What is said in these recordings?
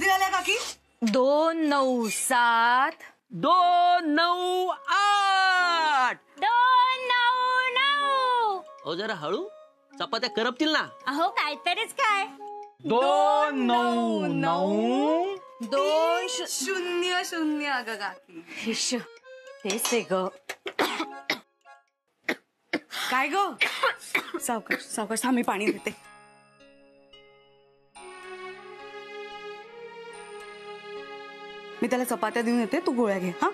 किती झाल्या काकी? 2 9 7 2 9 8. 2 9 9. अहो जरा हळू, चपात्या करपतील ना. अहो काहीतरीच काय. 2 9 9 2 0 0 अगं काकी. हिश तेच आहे ग. काय ग? सावकाश सावकाश, मी पाणी देते. मी त्याला चपात्या देऊन येते, तू गोळ्या घे. हा,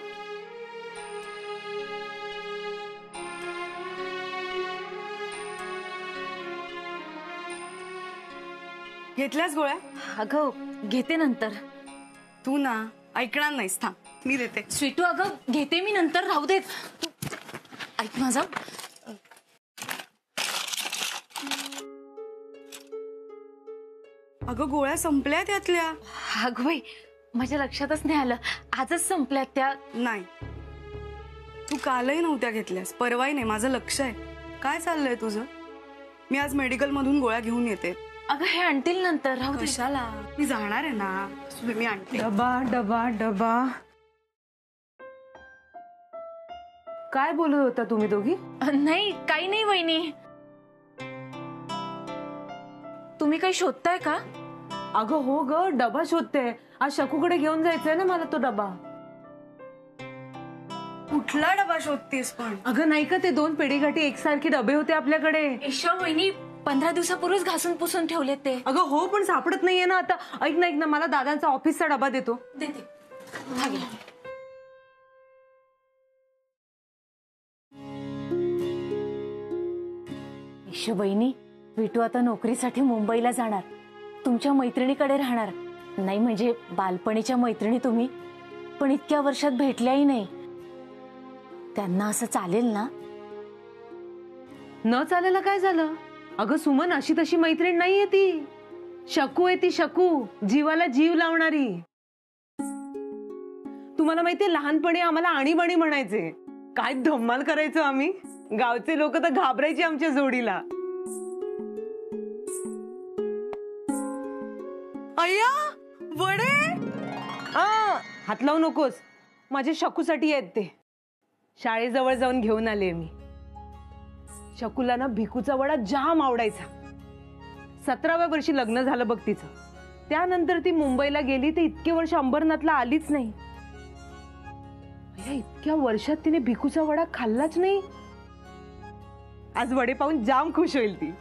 घेतल्यास गोळ्या? अगं घेते नंतर. तू ना ऐकणार नाहीस, थांब मी देते. स्वीटू अगं घेते मी नंतर, राहू देत. ऐक माझा. अगं गोळ्या संपल्या त्यातल्या. अगं बाई माझ्या लक्षातच नाही आलं, आजच संपल्यात त्या. नाही, तू कालही नव्हत्या घेतल्यास, परवाही नाही. माझं लक्ष आहे. काय चाललंय तुझं? मी आज मेडिकल मधून गोळ्या घेऊन येते. अगं हे आणतील नंतर, राहू दे. कशाला? मी जाणार आहे ना, मी आणते. डबा डबा डबा. काय बोलत होता तुम्ही दोघी? नाही काही नाही वहिनी. तुम्ही काही शोधताय का? अगं हो ग, डबा शोधते. आज शकूकडे घेऊन जायचंय ना मला तो डबा. कुठला डबा शोधतेस पण? अगं नाही का, ते 2 पेढीगाठी एकसारखे डबे होते आपल्याकडे. ईशा वहिनी 15 दिवसापूर्वीच घासून पुसून ठेवलेत ते. अगं हो, पण सापडत नाहीये ना आता. ऐक ना मला दादांचा ऑफिसचा डबा देतो. देते. हा घे. ईशा वहिनी, विटू आता नोकरीसाठी मुंबईला जाणार. तुमच्या मैत्रिणीकडे राहणार. नाही म्हणजे बालपणीच्या मैत्रिणी तुम्ही, पण इतक्या वर्षात भेटल्याही नाही. त्यांना असं चालेल ना? न चालायला काय झालं? अगं सुमन, अशी तशी मैत्रीण नाहीये ती. शकू आहे ती, शकू, जीवाला जीव लावणारी. तुम्हाला माहितीये, लहानपणी आम्हाला आणीबाणी म्हणायचे. काय धम्माल करायचो आम्ही. गावचे लोक तर घाबरायचे आमच्या जोडीला. अय्या वडे. हात लावू नकोस, माझ्या शकूसाठी आहेत ते. शाळेजवळ जाऊन घेऊन आले मी. शकूला ना भिकूचा वडा जाम आवडायचा. 17व्या वर्षी लग्न झालं बघ तिचं. त्यानंतर ती मुंबईला गेली, ते इतके वर्ष अंबरनाथला आलीच नाही. इतक्या वर्षात तिने भिकूचा वडा खाल्लाच नाही. आज वडे पाहून जाम खुश होईल ती.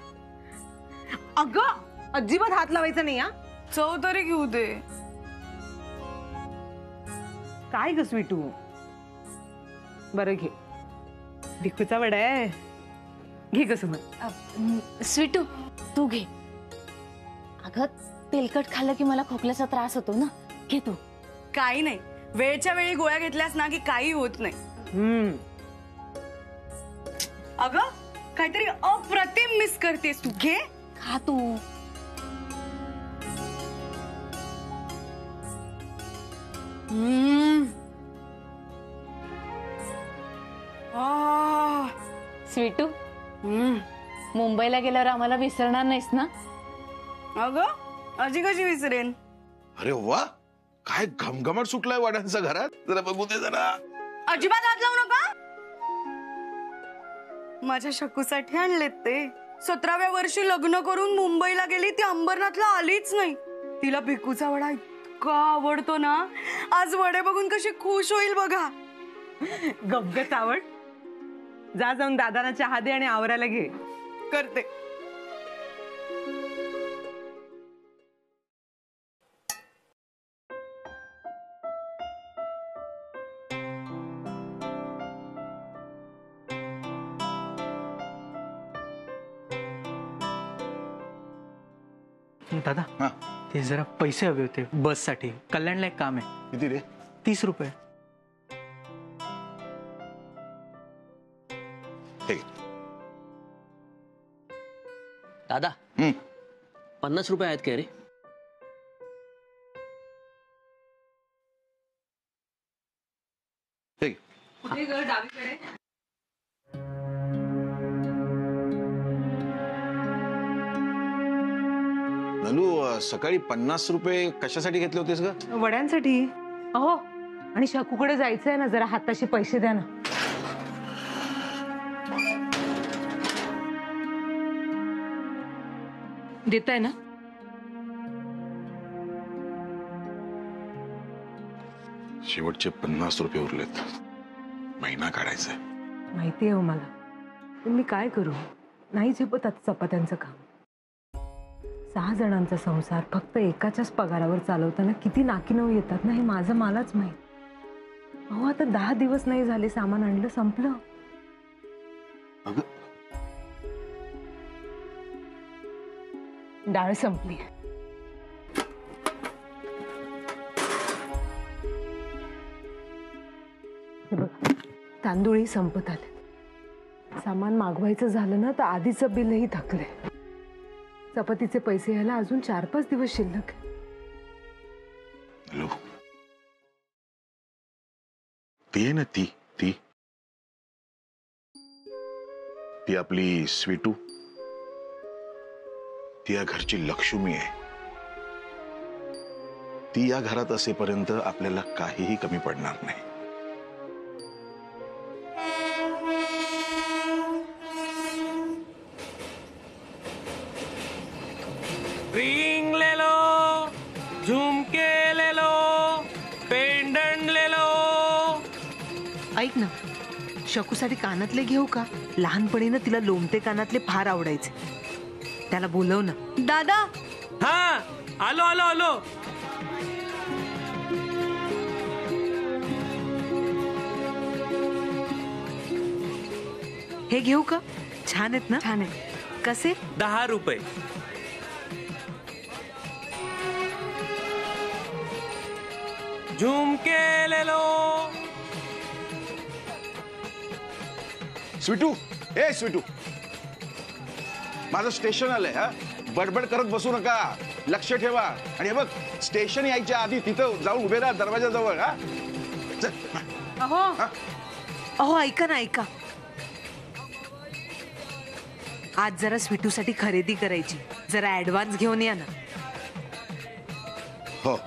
अगं अजिबात हात लावायचा नाही. हा, चव तरी घेऊ दे. काय ग स्वीटू? बरं घे, भिकूचा वडा आहे. घे ग सुमन. स्वीटू तू घे. अगं तेलकट खाल्लं की मला खोकल्याचा त्रास होतो ना, घे तू. काही नाही, वेळच्या वेळी गोळ्या घेतल्यास ना की काही होत नाही. अगं काहीतरी अप्रतिम मिस करतेस तू. घे, खा तू. स्वीटू, मुंबईला गेल्यावर आम्हाला विसरणार नाहीस ना? अगं आजी कशी विसरेन. अरे वा, काय घमघमाट सुटलाय वाड्यांचा घरात. जरा बघू दे जरा. अजिबात हात लावू नका. माझ्या शकूसाठी आणलेत ते. 17व्या वर्षी लग्न करून मुंबईला गेली, ती अंबरनाथला आलीच नाही. तिला भिकूचा वडा इतका आवडतो ना. आज वडे बघून कशी खुश होईल बघा. गपगत आवड. जा जाऊन दादांना चहा दे आणि आवरायला घे. करते. दादा, ते जरा पैसे हवे होते बस साठी. कल्याणला एक काम आहे. किती रे? 30 रुपये. दादा 50 रुपये आहेत का रे? डावीकडे. नलू सकाळी 50 रुपये कशासाठी घेतले होतेस ग? वड्यांसाठी. अहो, आणि शकूकडे जायचंय ना, जरा हाताशी पैसे द्या ना. देताय ना? शेवटचे 50 रुपये उरलेत. महिना काढायचा. माहिती आहे हो मला, पण मी काय करू? नाही झेपत आता चपात्यांचं काम. 6 जणांचा संसार फक्त एकाच्याच पगारावर चालवताना किती नाकीनऊ येतात ना, हे माझं मलाच माहित. अहो, आता 10 दिवस नाही झाले सामान आणलं, संपलं. अगं, डाळ संपली. हे बघा, तांदूळही संपत आले. सामान मागवायचं झालं ना तर आधीचं बिलही थकले. चपातीचे पैसे यायला अजून 4-5 दिवस शिल्लक. नलू, ती आहे ना, ती आपली स्वीटू, ती या घरची लक्ष्मी आहे. ती या घरात असेपर्यंत आपल्याला काहीही कमी पडणार नाही. रिंग ले लो, झुमके ले लो, पेंडंट ले लो. ऐक ना, शकूसाठी कानातले घेऊ का? लहानपणी ना तिला लोमटे कानातले फार आवडायचे. त्याला बोलव ना. दादा, हा, आलो आलो आलो. हे घेऊ का? छान आहेत ना? छान आहे. कसे? 10 रुपये. झुमके ले लो. स्वीटू, ए स्वीटू, माझं स्टेशन आलंय. हा, बडबड करत बसू नका, लक्ष ठेवा. आणि हे बघ, स्टेशन यायच्या आधी तिथं जाऊन उभे राहा दरवाजाजवळ. हा, चल. अहो, अहो, ऐका ना, ऐका. आज जरा स्वीटूसाठी खरेदी करायची, जरा ऍडव्हान्स घेऊन या ना. हो,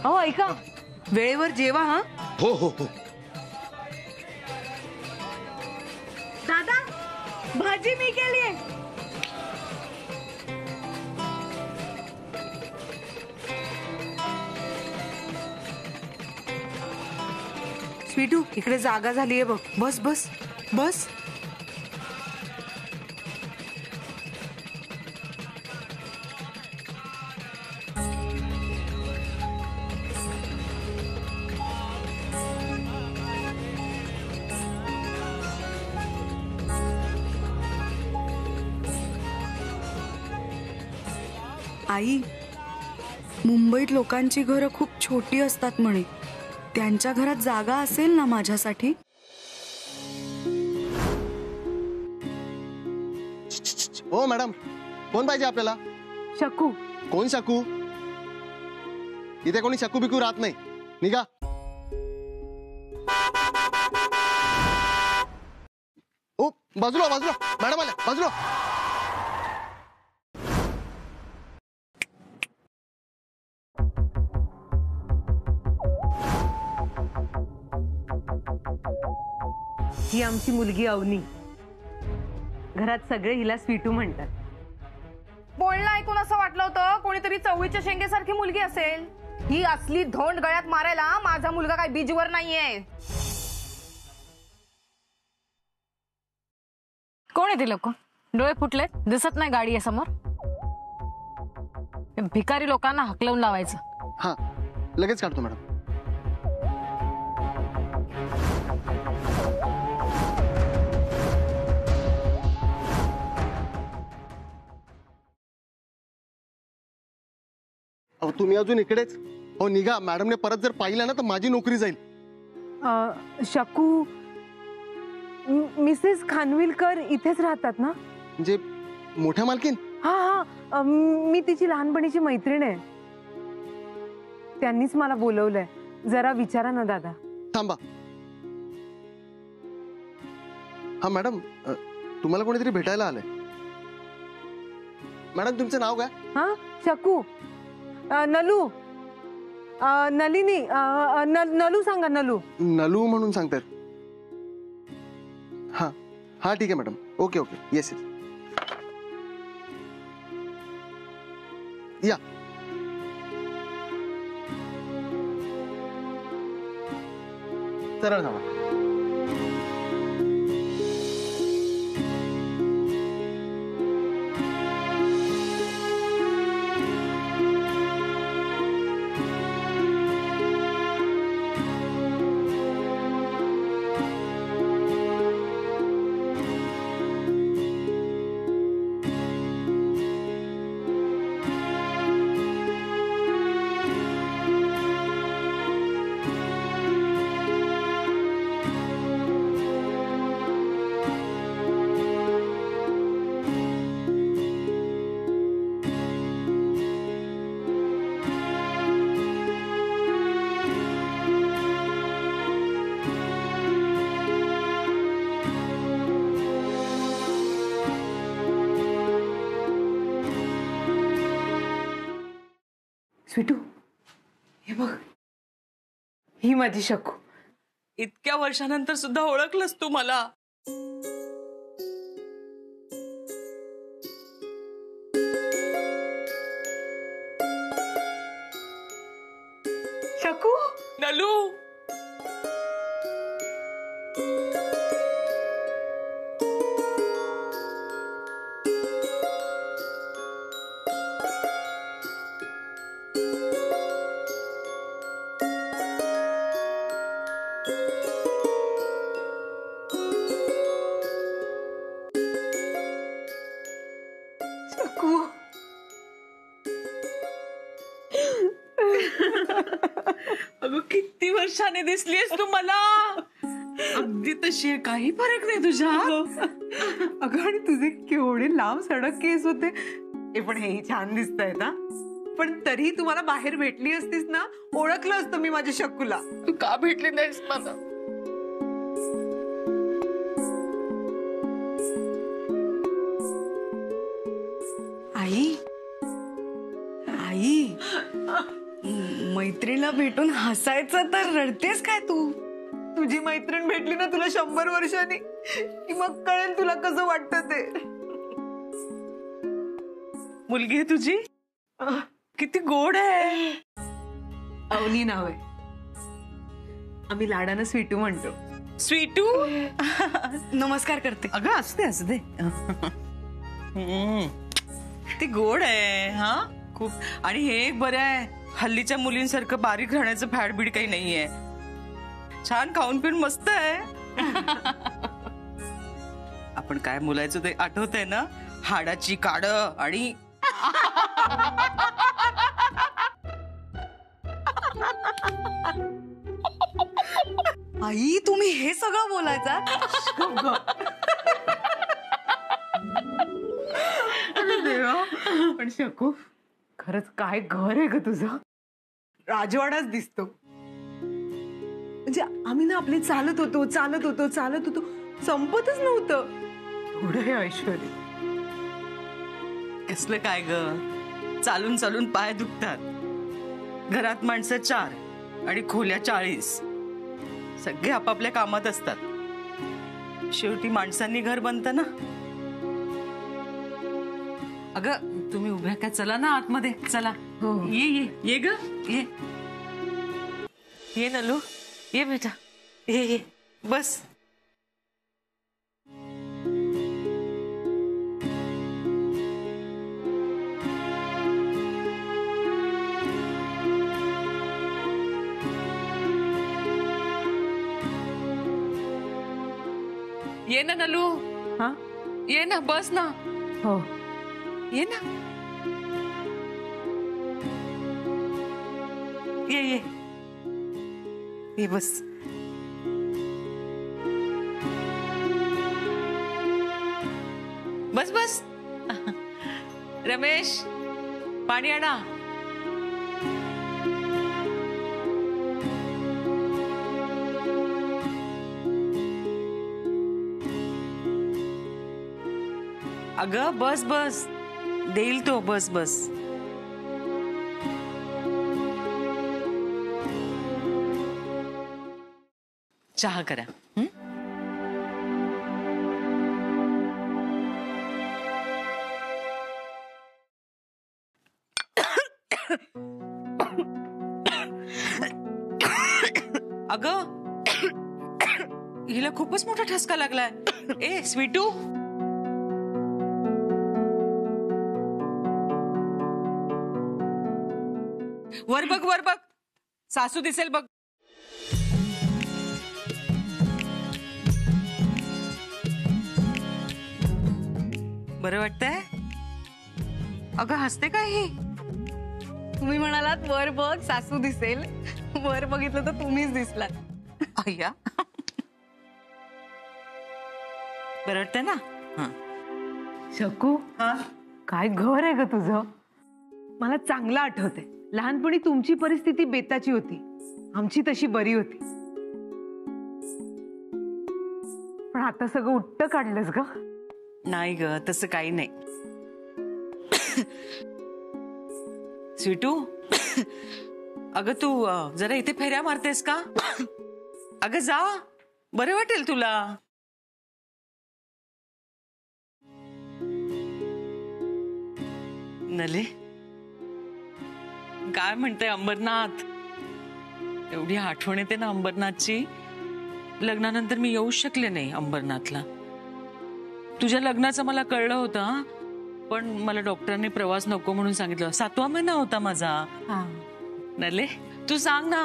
अहो, ऐका, वेळेवर जेवा. हा, हो, हो, हो. दादा, भाजी मी केलीये. स्वीटू, इकडे जागा झालीये बघ. बस बस बस. आई, मुंबईत लोकांची घरं खूप छोटी असतात म्हणे. त्यांच्या घरात जागा असेल ना माझ्यासाठी? हो मॅडम, कोण पाहिजे आपल्याला? शकू. कोण शकू? इथे कोणी शकू बिकू राहत नाही. निघा. ओ, बाजूला बाजूला, मॅडम आल्या, बाजूला. ही आमची मुलगी अवनी. घरात सगळे हिला स्वीटू म्हणतात. बोलणं ऐकून असं वाटलं होतं कोणीतरी चवळीच्या शेंगेसारखी मुलगी असेल. ही असली धोंड गळ्यात मारायला माझा मुलगा काय बीजवर नाहीये. कोण आहे ते लोक? डोळे फुटले, दिसत नाही गाडी आहे समोर. भिकारी लोकांना हकलवून लावायचं. हा, लगेच काढतो मॅडम. अहो, तुम्ही अजून इकडेच? हो, निघा. मॅडमने परत जर पाहिलं ना तर माझी नोकरी जाईल. शकू, मिसेस खानविलकर इथेच राहतात ना? म्हणजे मोठ्या मालकीन? हा हा, मी तिची लहानपणीची मैत्रीण आहे. त्यांनीच मला बोलवलंय. जरा विचारा ना दादा. थांबा. हा मॅडम, तुम्हाला कोणीतरी भेटायला आलंय. मॅडम तुमचं नाव काय? हा शकू नलू नलिनी नलू सांगा नलू. नलू म्हणून सांगतायत. हा हा ठीक आहे madam. Okay okay yes yes या. सरळ जावा. स्वीटू हे बघ ही माझी शकू. इतक्या वर्षानंतर सुद्धा ओळखलंस तू मला. शकू नलू अगं किती वर्षाने दिसलीस तू मला. अगदी तशी आहे, काही फरक नाही तुझ्या. अगं आणि तुझे केवढे लांब सडक केस होते. हे पण हेही छान दिसत आहेत हा. पण तरी तुम्हाला बाहेर भेटली असतीस ना ओळखलं असतं मी माझ्या शकूला. तू का भेटली नाहीस मला. आई आई मैत्रीला भेटून हसायचं तर रडतेस काय तू. तुझी मैत्रीण भेटली ना तुला 100 वर्षांनी की मग कळेल तुला कसं वाटतं ते. मुलगी आहे तुझी किती गोड आहे. अवनी नाव आहे. आम्ही लाडानं स्वीटू म्हणतो. स्वीटू नमस्कार करते. अगं असू दे ती गोड आहे हा खूप. आणि हे एक बरं आहे हल्लीच्या मुलींसारखं बारीक राहण्याचं फॅडबीड काही नाहीये. छान खाऊन पिऊन मस्त आहे. आपण काय बोलायचं ते आठवतंय ना. हाडाची काड आणि आई तुम्ही हे सगळं बोलायचा. पण शकू खरंच काय घर आहे ग तुझं. राजवाडाच दिसतो. म्हणजे आम्ही ना आपले चालत होतो संपतच नव्हतं. एवढं हे ऐश्वर्य. कसलं काय ग. चालून चालून पाय दुखतात. घरात माणसं 4 आणि खोल्या 40. सगळे आपापल्या कामात असतात. शेवटी माणसांनी घर बनतं ना. अगं तुम्ही उभ्या काय चला ना आतमध्ये चला. ये ग ये नलू ये बेटा ये बस. ये ना नलू. हा ये ना बस ना. हो ये ना ये बस. बस बस. रमेश पाणी आणा. अगं बस बस देईल तो. बस बस. चहा करा. अगं हिला खूपच मोठा ठसका लागलाय. ए स्वीटू, वर बघ वर बघ, सासू दिसेल बघ. बरं वाटतंय? अगं हसते काय ही? तुम्ही म्हणालात वर बघ सासू दिसेल, वर बघितलं तर तुम्हीच दिसलात. अय्या, बरं वाटतंय ना? शकू, काय घर आहे ग तुझं. मला चांगलं आठवतंय, लहानपणी तुमची परिस्थिती बेताची होती, आमची तशी बरी होती. पण आता सगळं उट्ट काढलंस ग. नाही ग, तसं काही नाही. स्वीटू, अगं तू जरा इथे फेऱ्या मारतेस का? अगं जा, बरं वाटेल तुला. नले, काय म्हणते अंबरनाथ? एवढी आठवण येते ना अंबरनाथची. लग्नानंतर मी येऊच शकले नाही अंबरनाथला. तुझ्या लग्नाचं मला कळलं होतं, पण मला डॉक्टरांनी प्रवास नको म्हणून सांगितलं. 7वा महिना होता माझा. नले, तू सांग ना,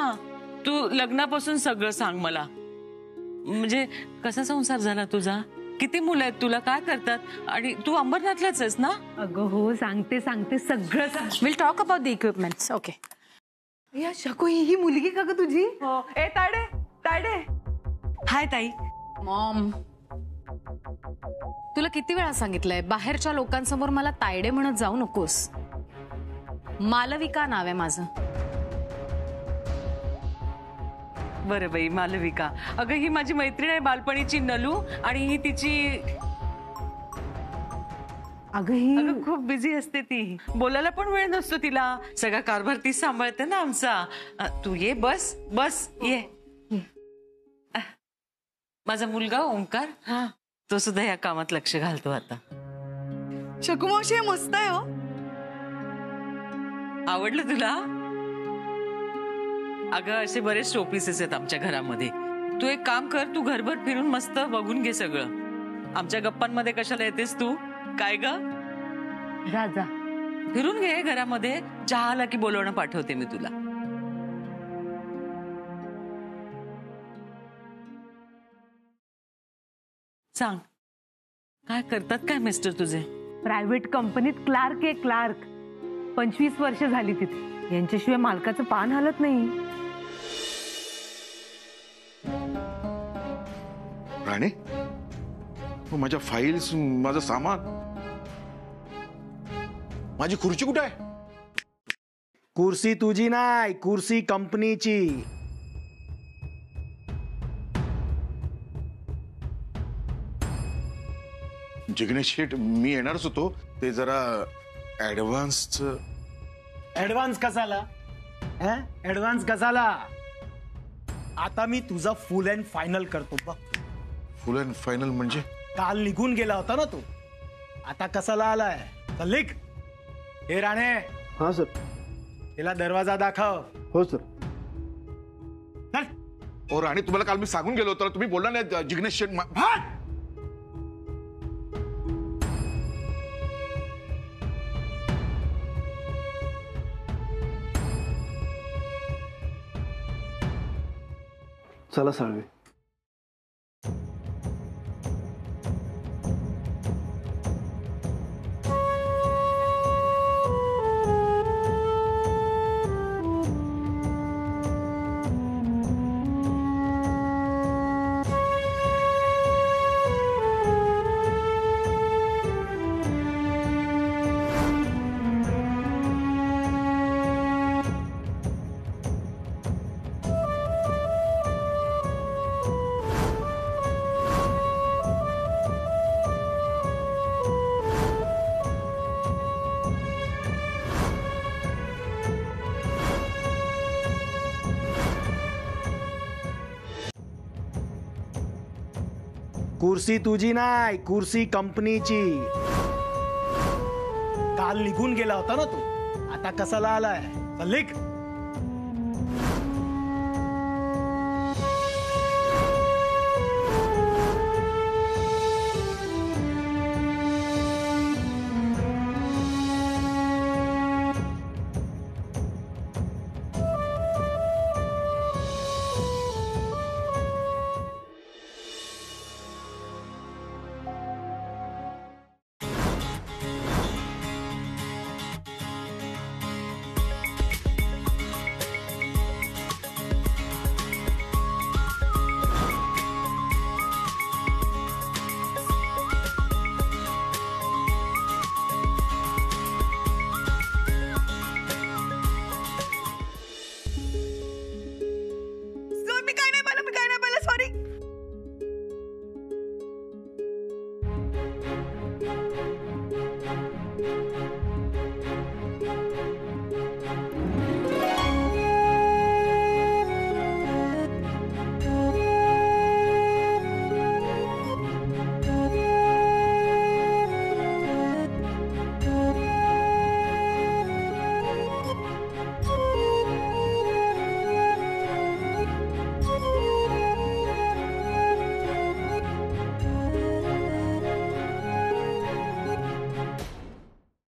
तू लग्नापासून सगळं सांग मला. म्हणजे कसा संसार झाला तुझा, किती मुलं आहेत तुला, काय करतात, आणि तू अंबरनाथलाच आहेस ना? अगं हो, सांगते सांगते सगळं सांग. Will talk about the equipments. Okay. या शकू, ही मुलगी का ग तुझी? ए ताडे, ताडे. हाय ताई. मॉम, तुला किती वेळा सांगितलंय बाहेरच्या लोकांसमोर मला तायडे म्हणत जाऊ नकोस. मालविका नाव आहे माझं. बरं बाई, मालविका. अगं ही माझी मैत्रीण आहे बालपणीची, नलू, आणि ही तिची. अगं खूप बिझी असते ती, बोलायला पण वेळ नसतो तिला. सगळा कारभार ती सांभाळते ना आमचा. तू ये, बस बस, ये. माझा मुलगा ओंकार, तो सुद्धा या कामात लक्ष घालतो आता. शकू मावशी, हे मस्त आहे हो. आवडलं तुला? अगं असे बरेच शोपीसेस आहेत आमच्या घरामध्ये. तू एक काम कर, तू घरभर फिरून मस्त बघून घे सगळं. आमच्या गप्पांमध्ये कशाला येतेस तू? काय ग? जा जा, फिरून घे घरामध्ये. चहा आला की बोलवणं पाठवते मी तुला. सांग, काय करतात काय मिस्टर तुझे? प्रायव्हेट कंपनीत क्लार्क आहे, क्लार्क. 25 वर्ष झाली तिथे. यांच्याशिवाय मालकाचं पान हलत नाही. राणे, माझ्या फाईल्स, माझं सामान, माझी खुर्ची कुठे आहे? कुर्सी तुझी नाही, कुर्सी कंपनीची. जिग्नेश शेठ, मी येणारच होतो. ते जरा ऍडव्हान्सचं. ऍडव्हान्स कसाला? ऍडव्हान्स कसाला? आता मी तुझा फुल अँड फायनल करतो बघ. फुल अँड फायनल म्हणजे? काल निघून गेला होता ना तू, आता कसाला आलाय? चल लिख. हे राणे. हा सर. तिला दरवाजा दाखव. हो सर. चल. ओ राणे, तुम्हाला काल मी सांगून गेलो होतो, तुम्ही बोलला नाही जिग्नेश शेठ. चला साळवे. कुर्सी तुझी नाही, कुर्सी कंपनीची. काल निघून गेला होता ना तू, आता कसाला आलाय? चल लिख.